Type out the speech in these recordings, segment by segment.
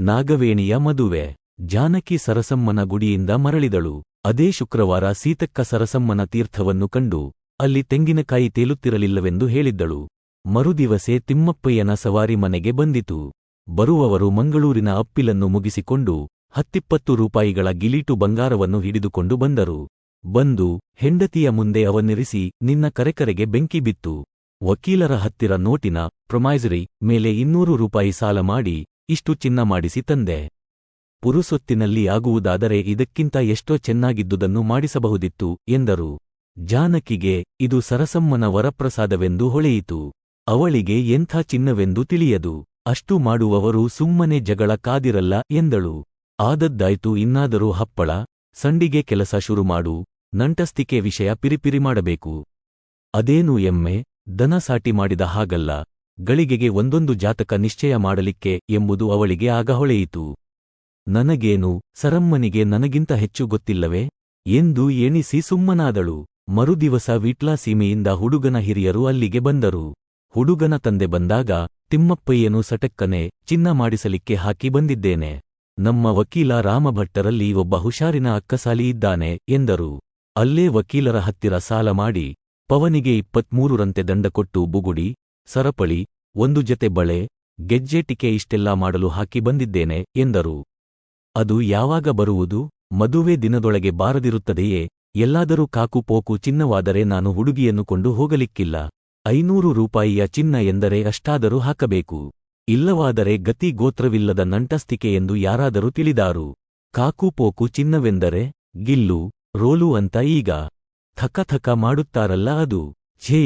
ನಾಗವೇಣಿಯ ಮದುವೆ. ಜಾನಕಿ ಸರಸಮ್ಮನ ಗುಡಿಯಿಂದ ಮರಳಿದಳು. ಅದೇ ಶುಕ್ರವಾರ ಸೀತಕ್ಕ ಸರಸಮ್ಮನ ತೀರ್ಥವನ್ನು ಕಂಡು ಅಲ್ಲಿ ತೆಂಗಿನಕಾಯಿ ತೇಲುತ್ತಿರಲಿಲ್ಲವೆಂದು ಹೇಳಿದ್ದಳು. ಮರುದಿವಸೆ ತಿಮ್ಮಪ್ಪಯ್ಯನ ಸವಾರಿ ಮನೆಗೆ ಬಂದಿತು. ಬರುವವರು ಮಂಗಳೂರಿನ ಅಪ್ಪಿಲನ್ನು ಮುಗಿಸಿಕೊಂಡು 10-20 ರೂಪಾಯಿಗಳ ಗಿಲೀಟು ಬಂಗಾರವನ್ನು ಹಿಡಿದುಕೊಂಡು ಬಂದರು. ಬಂದು ಹೆಂಡತಿಯ ಮುಂದೆ ಅವನಿರಿಸಿ ನಿನ್ನ ಕರೆಕರೆಗೆ ಬೆಂಕಿ ಬಿತ್ತು. ವಕೀಲರ ಹತ್ತಿರ ನೋಟಿನ ಪ್ರೊಮೈಸರಿ ಮೇಲೆ 200 ರೂಪಾಯಿ ಸಾಲ ಮಾಡಿ ಇಷ್ಟು ಚಿನ್ನ ಮಾಡಿಸಿ ತಂದೆ. ಪುರುಸೊತ್ತಿನಲ್ಲಿ ಆಗುವುದಾದರೆ ಇದಕ್ಕಿಂತ ಎಷ್ಟೋ ಚೆನ್ನಾಗಿದ್ದುದನ್ನು ಮಾಡಿಸಬಹುದಿತ್ತು ಎಂದರು. ಜಾನಕಿಗೆ ಇದು ಸರಸಮ್ಮನ ವರಪ್ರಸಾದವೆಂದು ಹೊಳೆಯಿತು. ಅವಳಿಗೆ ಎಂಥ ಚಿನ್ನವೆಂದು ತಿಳಿಯದು. ಅಷ್ಟು ಮಾಡುವವರು ಸುಮ್ಮನೆ ಜಗಳ ಕಾದಿರಲ್ಲ ಎಂದಳು. ಆದದ್ದಾಯ್ತು, ಇನ್ನಾದರೂ ಹಪ್ಪಳ ಸಂಡಿಗೆ ಕೆಲಸ ಶುರುಮಾಡು. ನಂಟಸ್ತಿಕೆ ವಿಷಯ ಪಿರಿಪಿರಿ ಮಾಡಬೇಕು. ಅದೇನು ಎಮ್ಮೆ ದನ ಸಾಟಿ ಮಾಡಿದ ಹಾಗಲ್ಲ, ಗಳಿಗೆಗೆ ಒಂದೊಂದು ಜಾತಕ ನಿಶ್ಚಯ ಮಾಡಲಿಕ್ಕೆ ಎಂಬುದು ಅವಳಿಗೆ ಆಗ ಹೊಳೆಯಿತು. ನನಗೇನು, ಸರಮ್ಮನಿಗೆ ನನಗಿಂತ ಹೆಚ್ಚು ಗೊತ್ತಿಲ್ಲವೇ ಎಂದು ಎಣಿಸಿ ಸುಮ್ಮನಾದಳು. ಮರುದಿವಸ ವಿಟ್ಲ ಸೀಮೆಯಿಂದ ಹುಡುಗನ ಹಿರಿಯರು ಅಲ್ಲಿಗೆ ಬಂದರು. ಹುಡುಗನ ತಂದೆ ಬಂದಾಗ ತಿಮ್ಮಪ್ಪಯ್ಯನು ಸಟಕ್ಕನೆ ಚಿನ್ನ ಮಾಡಿಸಲಿಕ್ಕೆ ಹಾಕಿ ಬಂದಿದ್ದೇನೆ. ನಮ್ಮ ವಕೀಲ ರಾಮಭಟ್ಟರಲ್ಲಿ ಒಬ್ಬ ಹುಷಾರಿನ ಅಕ್ಕಸಾಲಿ ಇದ್ದಾನೆ ಎಂದರು. ಅಲ್ಲೇ ವಕೀಲರ ಹತ್ತಿರ ಸಾಲ ಮಾಡಿ ಪವನಿಗೆ 23ರಂತೆ ದಂಡ ಕೊಟ್ಟು ಬುಗುಡಿ, ಸರಪಳಿ, 1 ಜತೆ ಬಳೆ, ಗೆಜ್ಜೆಟಿಕೆ ಇಷ್ಟೆಲ್ಲಾ ಮಾಡಲು ಹಾಕಿ ಬಂದಿದ್ದೇನೆ ಎಂದರು. ಅದು ಯಾವಾಗ ಬರುವುದು? ಮದುವೆ ದಿನದೊಳಗೆ ಬಾರದಿರುತ್ತದೆಯೇ? ಎಲ್ಲಾದರೂ ಕಾಕು ಪೋಕು ಚಿನ್ನವಾದರೆ ನಾನು ಹುಡುಗಿಯನ್ನು ಕೊಂಡು ಹೋಗಲಿಕ್ಕಿಲ್ಲ. 500 ರೂಪಾಯಿಯ ಚಿನ್ನ ಎಂದರೆ ಅಷ್ಟಾದರೂ ಹಾಕಬೇಕು. ಇಲ್ಲವಾದರೆ ಗತಿ ಗೋತ್ರವಿಲ್ಲದ ನಂಟಸ್ತಿಕೆ ಎಂದು ಯಾರಾದರೂ ತಿಳಿದಾರು. ಕಾಕು ಪೋಕು ಚಿನ್ನವೆಂದರೆ ಗಿಲ್ಲು, ರೋಲು ಅಂತ ಈಗ ಥಕ ಮಾಡುತ್ತಾರಲ್ಲ ಅದು. ಛೇ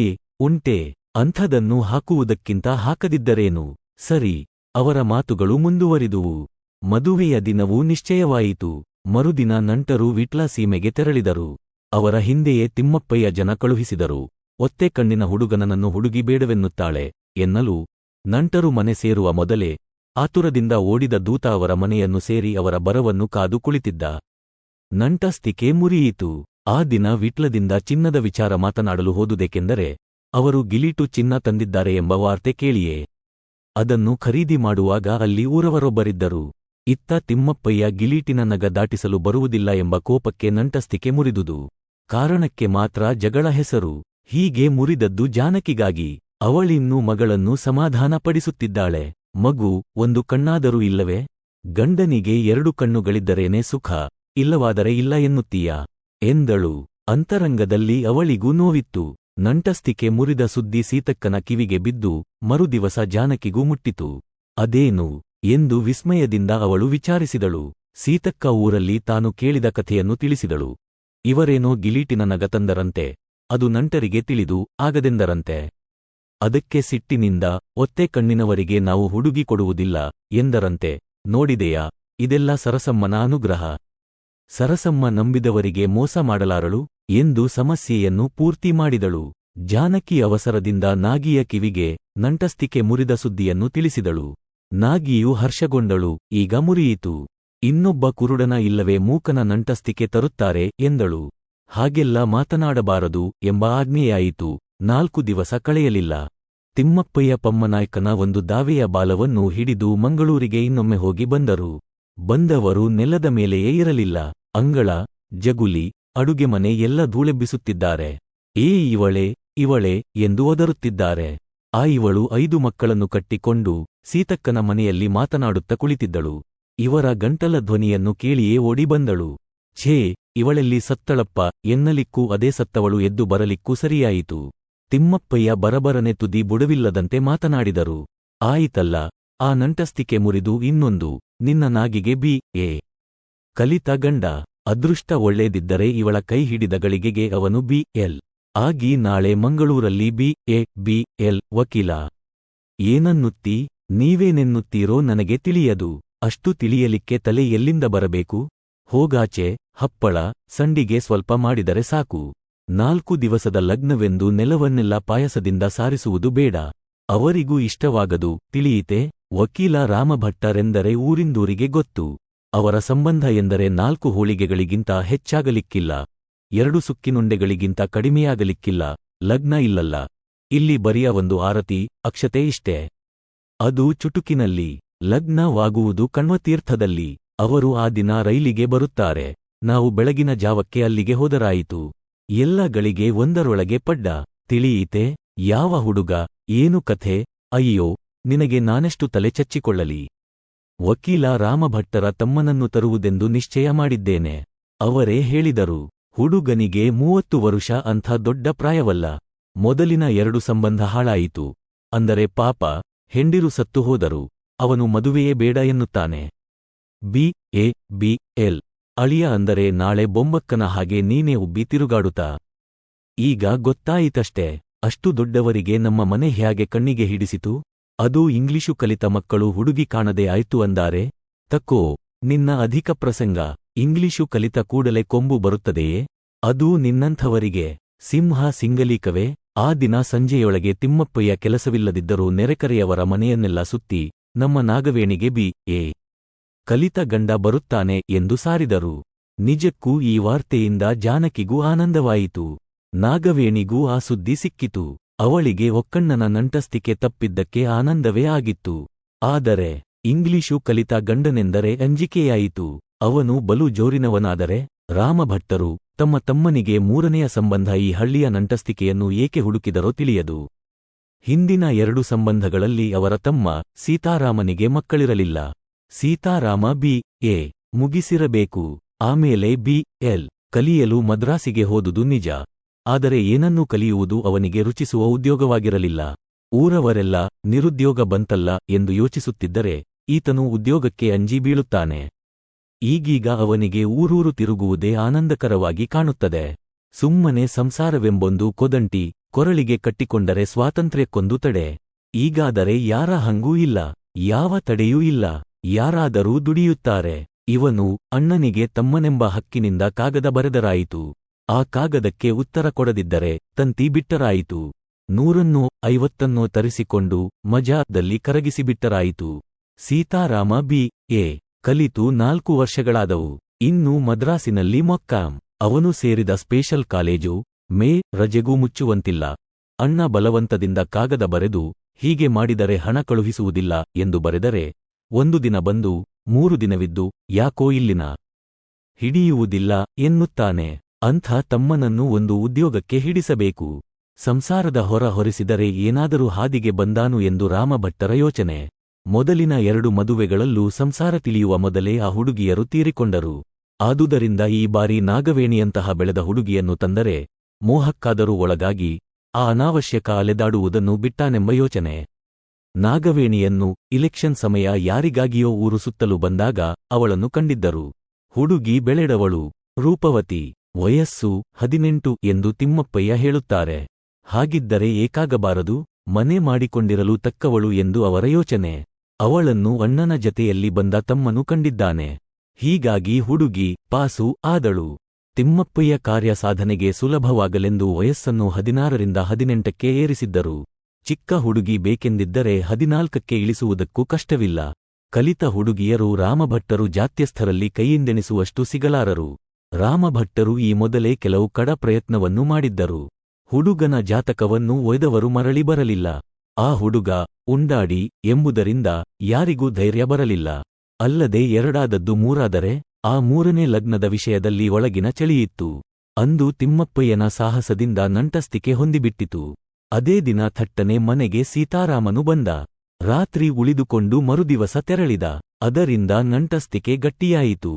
ಉಂಟೆ, ಅಂಥದನ್ನು ಹಾಕುವುದಕ್ಕಿಂತ ಹಾಕದಿದ್ದರೇನು ಸರಿ. ಅವರ ಮಾತುಗಳು ಮುಂದುವರಿದುವು. ಮದುವೆಯ ದಿನವೂ ನಿಶ್ಚಯವಾಯಿತು. ಮರುದಿನ ನಂಟರು ವಿಟ್ಲ ಸೀಮೆಗೆ ತೆರಳಿದರು. ಅವರ ಹಿಂದೆಯೇ ತಿಮ್ಮಪ್ಪಯ್ಯ ಜನ ಕಳುಹಿಸಿದರು. ಒತ್ತೆ ಕಣ್ಣಿನ ಹುಡುಗನನ್ನು ಹುಡುಗಿ ಬೇಡವೆನ್ನುತ್ತಾಳೆ ಎನ್ನಲು ನಂಟರು ಮನೆ ಸೇರುವ ಮೊದಲೇ ಆತುರದಿಂದ ಓಡಿದ ದೂತ ಅವರ ಮನೆಯನ್ನು ಸೇರಿ ಅವರ ಬರವನ್ನು ಕಾದು ಕುಳಿತಿದ್ದ. ನಂಟಸ್ತಿಕೆ ಮುರಿಯಿತು. ಆ ದಿನ ವಿಟ್ಲದಿಂದ ಚಿನ್ನದ ವಿಚಾರ ಮಾತನಾಡಲು ಹೋದುದೇಕೆಂದರೆ ಅವರು ಗಿಲೀಟು ಚಿನ್ನ ತಂದಿದ್ದಾರೆ ಎಂಬ ವಾರ್ತೆ ಕೇಳಿಯೇ. ಅದನ್ನು ಖರೀದಿ ಮಾಡುವಾಗ ಅಲ್ಲಿ ಊರವರೊಬ್ಬರಿದ್ದರು. ಇತ್ತ ತಿಮ್ಮಪ್ಪಯ್ಯ ಗಿಲೀಟಿನ ನಗ ದಾಟಿಸಲು ಬರುವುದಿಲ್ಲ ಎಂಬ ಕೋಪಕ್ಕೆ ನಂಟಸ್ತಿಕೆ ಮುರಿದುದು. ಕಾರಣಕ್ಕೆ ಮಾತ್ರ ಜಗಳ ಹೆಸರು. ಹೀಗೆ ಮುರಿದದ್ದು ಜಾನಕಿಗಾಗಿ. ಅವಳಿನ್ನೂ ಮಗಳನ್ನು ಸಮಾಧಾನಪಡಿಸುತ್ತಿದ್ದಾಳೆ. ಮಗು, 1 ಕಣ್ಣಾದರೂ ಇಲ್ಲವೇ? ಗಂಡನಿಗೆ 2 ಕಣ್ಣುಗಳಿದ್ದರೇನೆ ಸುಖ, ಇಲ್ಲವಾದರೆ ಇಲ್ಲ ಎನ್ನುತ್ತೀಯಾ ಎಂದಳು. ಅಂತರಂಗದಲ್ಲಿ ಅವಳಿಗೂ ನೋವಿತ್ತು. ನಂಟಸ್ತಿಕೆ ಮುರಿದ ಸುದ್ದಿ ಸೀತಕ್ಕನ ಕಿವಿಗೆ ಬಿದ್ದು ಮರುದಿವಸ ಜಾನಕಿಗೂ ಮುಟ್ಟಿತು. ಅದೇನು ಎಂದು ವಿಸ್ಮಯದಿಂದ ಅವಳು ವಿಚಾರಿಸಿದಳು. ಸೀತಕ್ಕ ಊರಲ್ಲಿ ತಾನು ಕೇಳಿದ ಕಥೆಯನ್ನು ತಿಳಿಸಿದಳು. ಇವರೇನೋ ಗಿಲೀಟಿನ ನಗ ತಂದರಂತೆ, ಅದು ನಂಟರಿಗೆ ತಿಳಿದು ಆಗದೆಂದರಂತೆ. ಅದಕ್ಕೆ ಸಿಟ್ಟಿನಿಂದ ಒತ್ತೆ ಕಣ್ಣಿನವರಿಗೆ ನಾವು ಹುಡುಗಿ ಕೊಡುವುದಿಲ್ಲ ಎಂದರಂತೆ. ನೋಡಿದೆಯಾ, ಇದೆಲ್ಲ ಸರಸಮ್ಮನ ಅನುಗ್ರಹ. ಸರಸಮ್ಮ ನಂಬಿದವರಿಗೆ ಮೋಸ ಮಾಡಲಾರಳು ಎಂದು ಸಮಸ್ಯೆಯನ್ನು ಪೂರ್ತಿ ಮಾಡಿದಳು. ಜಾನಕಿ ಅವಸರದಿಂದ ನಾಗಿಯ ಕಿವಿಗೆ ನಂಟಸ್ತಿಕೆ ಮುರಿದ ಸುದ್ದಿಯನ್ನು ತಿಳಿಸಿದಳು. ನಾಗಿಯು ಹರ್ಷಗೊಂಡಳು. ಈಗ ಮುರಿಯಿತು. ಇನ್ನೊಬ್ಬ ಕುರುಡನ ಇಲ್ಲವೇ ಮೂಕನ ನಂಟಸ್ತಿಕೆ ತರುತ್ತಾರೆ ಎಂದಳು. ಹಾಗೆಲ್ಲ ಮಾತನಾಡಬಾರದು ಎಂಬ ಆಜ್ಞೆಯಾಯಿತು. 4 ದಿವಸ ಕಳೆಯಲಿಲ್ಲ. ತಿಮ್ಮಪ್ಪಯ್ಯ ಪಮ್ಮನಾಯ್ಕನ ಒಂದು ದಾವೆಯ ಬಾಲವನ್ನು ಹಿಡಿದು ಮಂಗಳೂರಿಗೆ ಇನ್ನೊಮ್ಮೆ ಹೋಗಿ ಬಂದರು. ಬಂದವರು ನೆಲದ ಮೇಲೆಯೇ ಇರಲಿಲ್ಲ. ಅಂಗಳ, ಜಗುಲಿ, ಅಡುಗೆ ಮನೆ ಎಲ್ಲ ಧೂಳೆಬ್ಬಿಸುತ್ತಿದ್ದಾರೆ. ಏ ಇವಳೆ ಎಂದು ಒದರುತ್ತಿದ್ದಾರೆ. ಆ ಇವಳು 5 ಮಕ್ಕಳನ್ನು ಕಟ್ಟಿಕೊಂಡು ಸೀತಕ್ಕನ ಮನೆಯಲ್ಲಿ ಮಾತನಾಡುತ್ತ ಕುಳಿತಿದ್ದಳು. ಇವರ ಗಂಟಲ ಧ್ವನಿಯನ್ನು ಕೇಳಿಯೇ ಓಡಿ ಬಂದಳು. ಛೇ, ಇವಳೆಲ್ಲಿ ಸತ್ತಳಪ್ಪ ಎನ್ನಲಿಕ್ಕೂ ಅದೇ ಸತ್ತವಳು ಎದ್ದು ಬರಲಿಕ್ಕೂ ಸರಿಯಾಯಿತು. ತಿಮ್ಮಪ್ಪಯ್ಯ ಬರಬರನೆ ತುದಿ ಬುಡವಿಲ್ಲದಂತೆ ಮಾತನಾಡಿದರು. ಆಯಿತಲ್ಲ, ಆ ನಂಟಸ್ತಿಕೆ ಮುರಿದು ಇನ್ನೊಂದು ನಿನ್ನ ನಾಗಿಗೆ ಬಿ.ಎ. ಕಲಿತ ಗಂಡ. ಅದೃಷ್ಟ ಒಳ್ಳೇದಿದ್ದರೆ ಇವಳ ಕೈ ಹಿಡಿದ ಗಳಿಗೆಗೆ ಅವನು ಬಿ.ಎಲ್. ಆಗಿ ನಾಳೆ ಮಂಗಳೂರಲ್ಲಿ ಬಿ.ಎ.ಬಿ.ಎಲ್. ವಕೀಲ. ಏನನ್ನುತ್ತೀ? ನೀವೇನೆನ್ನುತ್ತೀರೋ ನನಗೆ ತಿಳಿಯದು. ಅಷ್ಟು ತಿಳಿಯಲಿಕ್ಕೆ ತಲೆ ಎಲ್ಲಿಂದ ಬರಬೇಕು? ಹೋಗಾಚೆ. ಹಪ್ಪಳ ಸಂಡಿಗೆ ಸ್ವಲ್ಪ ಮಾಡಿದರೆ ಸಾಕು. 4 ದಿವಸದ ಲಗ್ನವೆಂದು ನೆಲವನ್ನೆಲ್ಲ ಪಾಯಸದಿಂದ ಸಾರಿಸುವುದು ಬೇಡ. ಅವರಿಗೂ ಇಷ್ಟವಾಗದು, ತಿಳಿಯಿತೆ? ವಕೀಲ ರಾಮಭಟ್ಟರೆಂದರೆ ಊರಿಂದೂರಿಗೆ ಗೊತ್ತು. ಅವರ ಸಂಬಂಧ ಎಂದರೆ 4 ಹೋಳಿಗೆಗಳಿಗಿಂತ ಹೆಚ್ಚಾಗಲಿಕ್ಕಿಲ್ಲ, 2 ಸುಕ್ಕಿನುಂಡೆಗಳಿಗಿಂತ ಕಡಿಮೆಯಾಗಲಿಕ್ಕಿಲ್ಲ. ಲಗ್ನ ಇಲ್ಲಲ್ಲ, ಇಲ್ಲಿ ಬರಿಯ ಒಂದು ಆರತಿ, ಅಕ್ಷತೆ ಇಷ್ಟೇ. ಅದು ಚುಟುಕಿನಲ್ಲಿ. ಲಗ್ನವಾಗುವುದು ಕಣ್ವತೀರ್ಥದಲ್ಲಿ. ಅವರು ಆ ದಿನ ರೈಲಿಗೆ ಬರುತ್ತಾರೆ. ನಾವು ಬೆಳಗಿನ ಜಾವಕ್ಕೆ ಅಲ್ಲಿಗೆ ಹೋದರಾಯಿತು. ಎಲ್ಲ ಗಳಿಗೆ ಒಂದರೊಳಗೆ ಪಡ್ಡ. ತಿಳಿಯಿತೆ? ಯಾವ ಹುಡುಗ? ಏನು ಕಥೆ? ಅಯ್ಯೋ, ನಿನಗೆ ನಾನೆಷ್ಟು ತಲೆ ಚಚ್ಚಿಕೊಳ್ಳಲಿ. ವಕೀಲ ರಾಮಭಟ್ಟರ ತಮ್ಮನನ್ನು ತರುವುದೆಂದು ನಿಶ್ಚಯ ಮಾಡಿದ್ದೇನೆ. ಅವರೇ ಹೇಳಿದರು. ಹುಡುಗನಿಗೆ 30 ವರುಷ ಅಂಥ ದೊಡ್ಡ ಪ್ರಾಯವಲ್ಲ. ಮೊದಲಿನ 2 ಸಂಬಂಧ ಹಾಳಾಯಿತು. ಅಂದರೆ ಪಾಪ, ಹೆಂಡಿರು ಸತ್ತು ಹೋದರು. ಅವನು ಮದುವೆಯೇ ಬೇಡ ಎನ್ನುತ್ತಾನೆ. BA-BL ಅಳಿಯ ಅಂದರೆ ನಾಳೆ ಬೊಂಬಕ್ಕನ ಹಾಗೆ ನೀನೇ ಉಬ್ಬಿ ತಿರುಗಾಡುತ್ತಾ. ಈಗ ಗೊತ್ತಾಯಿತಷ್ಟೇ. ಅಷ್ಟು ದೊಡ್ಡವರಿಗೆ ನಮ್ಮ ಮನೆ ಹ್ಯಾಗೆ ಕಣ್ಣಿಗೆ ಹಿಡಿಸಿತು? ಅದೂ ಇಂಗ್ಲಿಷು ಕಲಿತ ಮಕ್ಕಳು ಹುಡುಗಿ ಕಾಣದೆ ಆಯ್ತು ಅಂದಾರೆ. ತಕ್ಕೋ ನಿನ್ನ ಅಧಿಕ ಪ್ರಸಂಗ. ಇಂಗ್ಲಿಷು ಕಲಿತ ಕೂಡಲೇ ಕೊಂಬು ಬರುತ್ತದೆಯೇ? ಅದೂ ನಿನ್ನಂಥವರಿಗೆ. ಸಿಂಹ ಸಿಂಗಲೀಕವೇ? ಆ ದಿನ ಸಂಜೆಯೊಳಗೆ ತಿಮ್ಮಪ್ಪಯ್ಯ ಕೆಲಸವಿಲ್ಲದಿದ್ದರೂ ನೆರೆಕರೆಯವರ ಮನೆಯನ್ನೆಲ್ಲ ಸುತ್ತಿ ನಮ್ಮ ನಾಗವೇಣಿಗೆ BA ಕಲಿತ ಗಂಡ ಬರುತ್ತಾನೆ ಎಂದು ಸಾರಿದರು. ನಿಜಕ್ಕೂ ಈ ವಾರ್ತೆಯಿಂದ ಜಾನಕಿಗೂ ಆನಂದವಾಯಿತು. ನಾಗವೇಣಿಗೂ ಆ ಸುದ್ದಿ ಸಿಕ್ಕಿತು. ಅವಳಿಗೆ ಒಕ್ಕಣ್ಣನ ನಂಟಸ್ತಿಕೆ ತಪ್ಪಿದ್ದಕ್ಕೆ ಆನಂದವೇ ಆಗಿತ್ತು. ಆದರೆ ಇಂಗ್ಲಿಷು ಕಲಿತ ಗಂಡನೆಂದರೆ ಅಂಜಿಕೆಯಾಯಿತು. ಅವನು ಬಲು ಜೋರಿನವನಾದರೆ ರಾಮಭಟ್ಟರು ತಮ್ಮ ತಮ್ಮನಿಗೆ 3ನೆಯ ಸಂಬಂಧ ಈ ಹಳ್ಳಿಯ ನಂಟಸ್ತಿಕೆಯನ್ನು ಏಕೆ ಹುಡುಕಿದರೋ ತಿಳಿಯದು. ಹಿಂದಿನ 2 ಸಂಬಂಧಗಳಲ್ಲಿ ಅವರ ತಮ್ಮ ಸೀತಾರಾಮನಿಗೆ ಮಕ್ಕಳಿರಲಿಲ್ಲ. ಸೀತಾರಾಮ BA ಮುಗಿಸಿರಬೇಕು. ಆಮೇಲೆ BL ಕಲಿಯಲು ಮದ್ರಾಸಿಗೆ ಹೋದುದು ನಿಜ. ಆದರೆ ಏನನ್ನೂ ಕಲಿಯುವುದು ಅವನಿಗೆ ರುಚಿಸುವ ಉದ್ಯೋಗವಾಗಿರಲಿಲ್ಲ. ಊರವರೆಲ್ಲ ನಿರುದ್ಯೋಗ ಬಂತಲ್ಲ ಎಂದು ಯೋಚಿಸುತ್ತಿದ್ದರೆ ಈತನು ಉದ್ಯೋಗಕ್ಕೆ ಅಂಜಿ ಬೀಳುತ್ತಾನೆ. ಈಗೀಗ ಅವನಿಗೆ ಊರೂರು ತಿರುಗುವುದೇ ಆನಂದಕರವಾಗಿ ಕಾಣುತ್ತದೆ. ಸುಮ್ಮನೆ ಸಂಸಾರವೆಂಬೊಂದು ಕೊದಂಟಿ ಕೊರಳಿಗೆ ಕಟ್ಟಿಕೊಂಡರೆ ಸ್ವಾತಂತ್ರ್ಯಕ್ಕೊಂದು ತಡೆ. ಈಗಾದರೆ ಯಾರ ಹಂಗೂ ಇಲ್ಲ, ಯಾವ ತಡೆಯೂ ಇಲ್ಲ. ಯಾರಾದರೂ ದುಡಿಯುತ್ತಾರೆ. ಇವನು ಅಣ್ಣನಿಗೆ ತಮ್ಮನೆಂಬ ಹಕ್ಕಿನಿಂದ ಕಾಗದ ಬರೆದರಾಯಿತು. ಆ ಕಾಗದಕ್ಕೆ ಉತ್ತರ ಕೊಡದಿದ್ದರೆ ತಂತಿ ಬಿಟ್ಟರಾಯಿತು. 150 ತರಿಸಿಕೊಂಡು ಮಜಾದಲ್ಲಿ ಕರಗಿಸಿಬಿಟ್ಟರಾಯಿತು. ಸೀತಾರಾಮ BA ಕಲಿತು 4 ವರ್ಷಗಳಾದವು. ಇನ್ನೂ ಮದ್ರಾಸಿನಲ್ಲಿ ಮೊಕ್ಕಾಂ. ಅವನು ಸೇರಿದ ಸ್ಪೇಷಲ್ ಕಾಲೇಜು ಮೇ ರಜೆಗೂ ಮುಚ್ಚುವಂತಿಲ್ಲ. ಅಣ್ಣ ಬಲವಂತದಿಂದ ಕಾಗದ ಬರೆದು ಹೀಗೆ ಮಾಡಿದರೆ ಹಣ ಕಳುಹಿಸುವುದಿಲ್ಲ ಎಂದು ಬರೆದರೆ 1 ದಿನ ಬಂದು 3 ದಿನವಿದ್ದು ಯಾಕೋ ಇಲ್ಲಿನ ಹಿಡಿಯುವುದಿಲ್ಲ ಎನ್ನುತ್ತಾನೆ. ಅಂಥ ತಮ್ಮನನ್ನು ಒಂದು ಉದ್ಯೋಗಕ್ಕೆ ಹಿಡಿಸಬೇಕು. ಸಂಸಾರದ ಹೊರ ಹೊರಿಸಿದರೆ ಏನಾದರೂ ಹಾದಿಗೆ ಬಂದಾನು ಎಂದು ರಾಮಭಟ್ಟರ ಯೋಚನೆ. ಮೊದಲಿನ 2 ಮದುವೆಗಳಲ್ಲೂ ಸಂಸಾರ ತಿಳಿಯುವ ಮೊದಲೇ ಆ ಹುಡುಗಿಯರು ತೀರಿಕೊಂಡರು. ಆದುದರಿಂದ ಈ ಬಾರಿ ನಾಗವೇಣಿಯಂತಹ ಬೆಳೆದ ಹುಡುಗಿಯನ್ನು ತಂದರೆ ಮೋಹಕ್ಕಾದರೂ ಒಳಗಾಗಿ ಆ ಅನಾವಶ್ಯಕ ಅಲೆದಾಡುವುದನ್ನು ಬಿಟ್ಟಾನೆಂಬ ಯೋಚನೆ. ನಾಗವೇಣಿಯನ್ನು ಇಲೆಕ್ಷನ್ ಸಮಯ ಯಾರಿಗಾಗಿಯೋ ಊರು ಸುತ್ತಲೂ ಬಂದಾಗ ಅವಳನ್ನು ಕಂಡಿದ್ದರು. ಹುಡುಗಿ ಬೆಳೆದವಳು, ರೂಪವತಿ. ವಯಸ್ಸು 18 ಎಂದು ತಿಮ್ಮಪ್ಪಯ್ಯ ಹೇಳುತ್ತಾರೆ. ಹಾಗಿದ್ದರೆ ಏಕಾಗಬಾರದು, ಮನೆ ಮಾಡಿಕೊಂಡಿರಲು ತಕ್ಕವಳು ಎಂದು ಅವರ ಯೋಚನೆ. ಅವಳನ್ನು ಅಣ್ಣನ ಜತೆಯಲ್ಲಿ ಬಂದ ತಮ್ಮನು ಕಂಡಿದ್ದಾನೆ. ಹೀಗಾಗಿ ಹುಡುಗಿ ಪಾಸು ಆದಳು. ತಿಮ್ಮಪ್ಪಯ್ಯ ಕಾರ್ಯ ಸಾಧನೆಗೆ ಸುಲಭವಾಗಲೆಂದು ವಯಸ್ಸನ್ನು 16ರಿಂದ 18ಕ್ಕೆ ಏರಿಸಿದ್ದರು. ಚಿಕ್ಕ ಹುಡುಗಿ ಬೇಕೆಂದಿದ್ದರೆ 14ಕ್ಕೆ ಇಳಿಸುವುದಕ್ಕೂ ಕಷ್ಟವಿಲ್ಲ. ಕಲಿತ ಹುಡುಗಿಯರು ರಾಮಭಟ್ಟರು ಜಾತ್ಯಸ್ಥರಲ್ಲಿ ಕೈಯಿಂದೆಣಿಸುವಷ್ಟು ಸಿಗಲಾರರು. ರಾಮಭಟ್ಟರು ಈ ಮೊದಲೇ ಕೆಲವು ಕಡ ಪ್ರಯತ್ನವನ್ನು ಮಾಡಿದ್ದರು. ಹುಡುಗನ ಜಾತಕವನ್ನು ಒಯ್ದವರು ಮರಳಿ ಬರಲಿಲ್ಲ. ಆ ಹುಡುಗ ಉಂಡಾಡಿ ಎಂಬುದರಿಂದ ಯಾರಿಗೂ ಧೈರ್ಯ ಬರಲಿಲ್ಲ. ಅಲ್ಲದೆ 2ಆದದ್ದು 3ಆದರೆ ಆ 3ನೇ ಲಗ್ನದ ವಿಷಯದಲ್ಲಿ ಒಳಗಿನ ಚಳಿಯಿತ್ತು. ಅಂದು ತಿಮ್ಮಪ್ಪಯ್ಯನ ಸಾಹಸದಿಂದ ನಂಟಸ್ತಿಕೆ ಹೊಂದಿಬಿಟ್ಟಿತು. ಅದೇ ದಿನ ಥಟ್ಟನೆ ಮನೆಗೆ ಸೀತಾರಾಮನು ಬಂದ. ರಾತ್ರಿ ಉಳಿದುಕೊಂಡು ಮರುದಿವಸ ತೆರಳಿದ. ಅದರಿಂದ ನಂಟಸ್ತಿಕೆ ಗಟ್ಟಿಯಾಯಿತು.